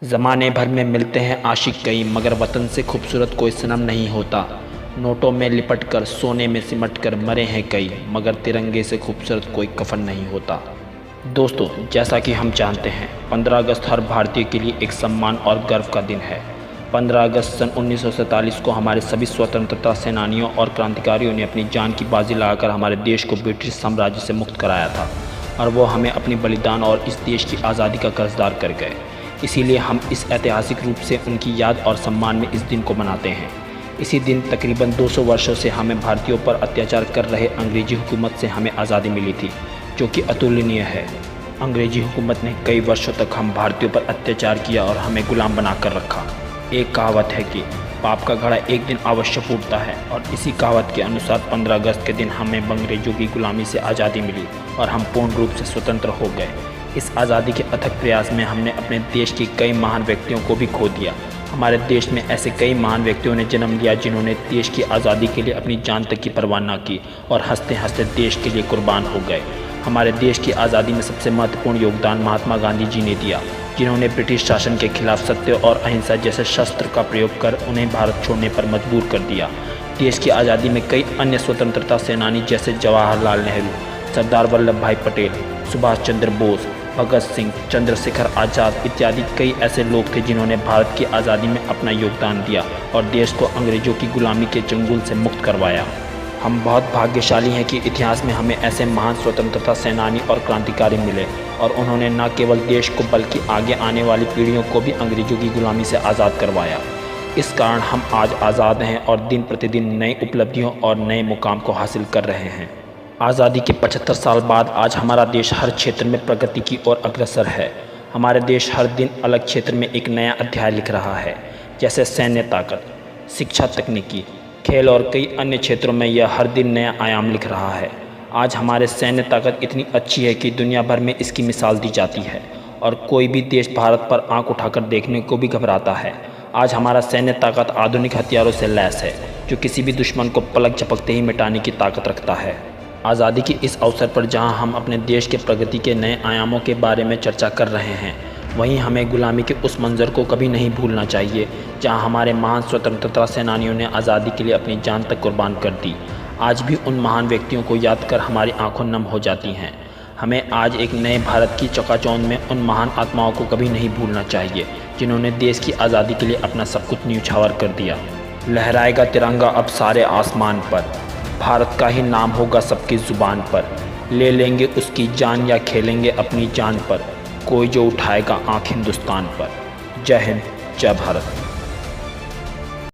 ज़माने भर में मिलते हैं आशिक कई, मगर वतन से खूबसूरत कोई सनम नहीं होता। नोटों में लिपट कर, सोने में सिमट कर मरे हैं कई, मगर तिरंगे से खूबसूरत कोई कफन नहीं होता। दोस्तों, जैसा कि हम जानते हैं, 15 अगस्त हर भारतीय के लिए एक सम्मान और गर्व का दिन है। 15 अगस्त सन 1947 को हमारे सभी स्वतंत्रता सेनानियों और क्रांतिकारियों ने अपनी जान की बाजी लगाकर हमारे देश को ब्रिटिश साम्राज्य से मुक्त कराया था, और वो हमें अपनी बलिदान और इस देश की आज़ादी का कर्जदार कर गए। इसीलिए हम इस ऐतिहासिक रूप से उनकी याद और सम्मान में इस दिन को मनाते हैं। इसी दिन तकरीबन 200 वर्षों से हमें भारतीयों पर अत्याचार कर रहे अंग्रेजी हुकूमत से हमें आज़ादी मिली थी, जो कि अतुलनीय है। अंग्रेजी हुकूमत ने कई वर्षों तक हम भारतीयों पर अत्याचार किया और हमें गुलाम बनाकर रखा। एक कहावत है कि पाप का घड़ा एक दिन अवश्य फूटता है, और इसी कहावत के अनुसार 15 अगस्त के दिन हमें अंग्रेजों की गुलामी से आज़ादी मिली और हम पूर्ण रूप से स्वतंत्र हो गए। इस आज़ादी के अथक प्रयास में हमने अपने देश के कई महान व्यक्तियों को भी खो दिया। हमारे देश में ऐसे कई महान व्यक्तियों ने जन्म लिया जिन्होंने देश की आज़ादी के लिए अपनी जान तक की परवाह न की और हंसते हंसते देश के लिए कुर्बान हो गए। हमारे देश की आज़ादी में सबसे महत्वपूर्ण योगदान महात्मा गांधी जी ने दिया, जिन्होंने ब्रिटिश शासन के खिलाफ सत्य और अहिंसा जैसे शस्त्र का प्रयोग कर उन्हें भारत छोड़ने पर मजबूर कर दिया। देश की आज़ादी में कई अन्य स्वतंत्रता सेनानी जैसे जवाहरलाल नेहरू, सरदार वल्लभ भाई पटेल, सुभाष चंद्र बोस, भगत सिंह, चंद्रशेखर आज़ाद इत्यादि कई ऐसे लोग थे जिन्होंने भारत की आज़ादी में अपना योगदान दिया और देश को अंग्रेजों की गुलामी के चंगुल से मुक्त करवाया। हम बहुत भाग्यशाली हैं कि इतिहास में हमें ऐसे महान स्वतंत्रता सेनानी और क्रांतिकारी मिले, और उन्होंने न केवल देश को बल्कि आगे आने वाली पीढ़ियों को भी अंग्रेजों की गुलामी से आज़ाद करवाया। इस कारण हम आज आज़ाद हैं और दिन प्रतिदिन नई उपलब्धियों और नए मुकाम को हासिल कर रहे हैं। आज़ादी के 75 साल बाद आज हमारा देश हर क्षेत्र में प्रगति की ओर अग्रसर है। हमारे देश हर दिन अलग क्षेत्र में एक नया अध्याय लिख रहा है, जैसे सैन्य ताकत, शिक्षा, तकनीकी, खेल और कई अन्य क्षेत्रों में यह हर दिन नया आयाम लिख रहा है। आज हमारे सैन्य ताकत इतनी अच्छी है कि दुनिया भर में इसकी मिसाल दी जाती है, और कोई भी देश भारत पर आंख उठाकर देखने को भी घबराता है। आज हमारा सैन्य ताकत आधुनिक हथियारों से लैस है, जो किसी भी दुश्मन को पलक झपकते ही मिटाने की ताकत रखता है। आज़ादी के इस अवसर पर जहां हम अपने देश के प्रगति के नए आयामों के बारे में चर्चा कर रहे हैं, वहीं हमें गुलामी के उस मंजर को कभी नहीं भूलना चाहिए जहां हमारे महान स्वतंत्रता सेनानियों ने आज़ादी के लिए अपनी जान तक कुर्बान कर दी। आज भी उन महान व्यक्तियों को याद कर हमारी आंखें नम हो जाती हैं। हमें आज एक नए भारत की चकाचौंध में उन महान आत्माओं को कभी नहीं भूलना चाहिए जिन्होंने देश की आज़ादी के लिए अपना सब कुछ न्यौछावर कर दिया। लहराएगा तिरंगा अब सारे आसमान पर, भारत का ही नाम होगा सबकी ज़ुबान पर, ले लेंगे उसकी जान या खेलेंगे अपनी जान पर, कोई जो उठाएगा आँख हिंदुस्तान पर। जय हिंद, जय भारत।